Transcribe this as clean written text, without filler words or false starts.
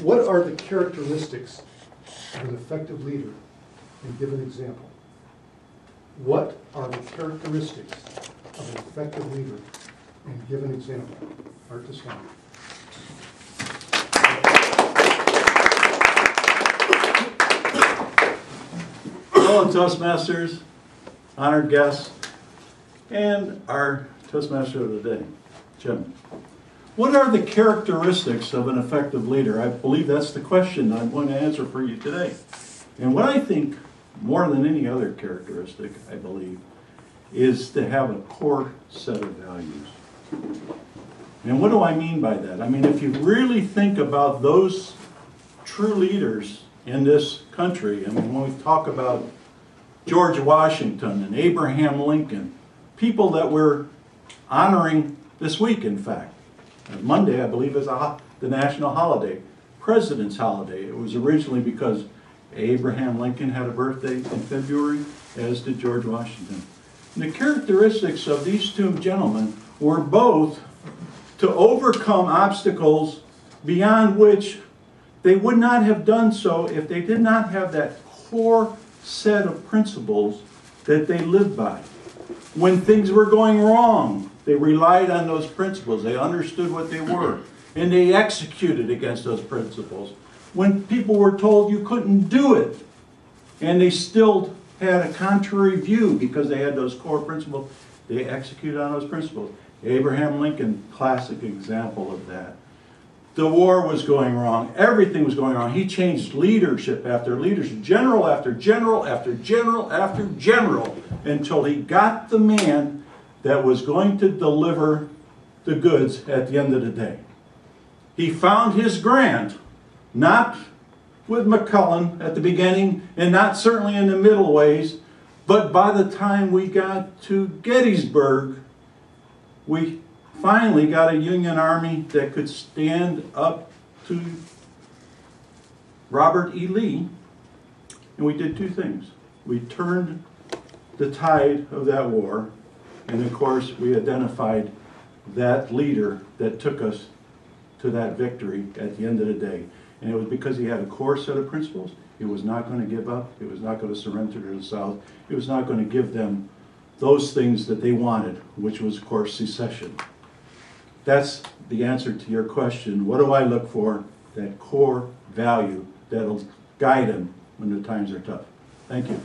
What are the characteristics of an effective leader? And give an example. What are the characteristics of an effective leader? And give an example. Art Tetsani. Hello, Toastmasters, honored guests, and our Toastmaster of the day, Jim. What are the characteristics of an effective leader? I believe that's the question I'm going to answer for you today. And what I think, more than any other characteristic, I believe, is to have a core set of values. And what do I mean by that? I mean, if you really think about those true leaders in this country, I mean, when we talk about George Washington and Abraham Lincoln, people that we're honoring this week, in fact. Monday, I believe, is the national holiday, President's holiday. It was originally because Abraham Lincoln had a birthday in February, as did George Washington. And the characteristics of these two gentlemen were both to overcome obstacles beyond which they would not have done so if they did not have that core set of principles that they lived by. When things were going wrong, they relied on those principles. They understood what they were, and they executed against those principles. When people were told you couldn't do it, and they still had a contrary view because they had those core principles, they executed on those principles. Abraham Lincoln, classic example of that. The war was going wrong. Everything was going wrong. He changed leadership after leadership, general after general after general after general, until he got the man that was going to deliver the goods at the end of the day. He found his grant, not with McClellan at the beginning, and not certainly in the middle ways, but by the time we got to Gettysburg, we finally got a Union Army that could stand up to Robert E. Lee, and we did two things. We turned the tide of that war, and of course we identified that leader that took us to that victory at the end of the day. And it was because he had a core set of principles. He was not going to give up. He was not going to surrender to the South. He was not going to give them those things that they wanted, which was, of course, secession. That's the answer to your question. What do I look for? That core value that'll guide him when the times are tough. Thank you.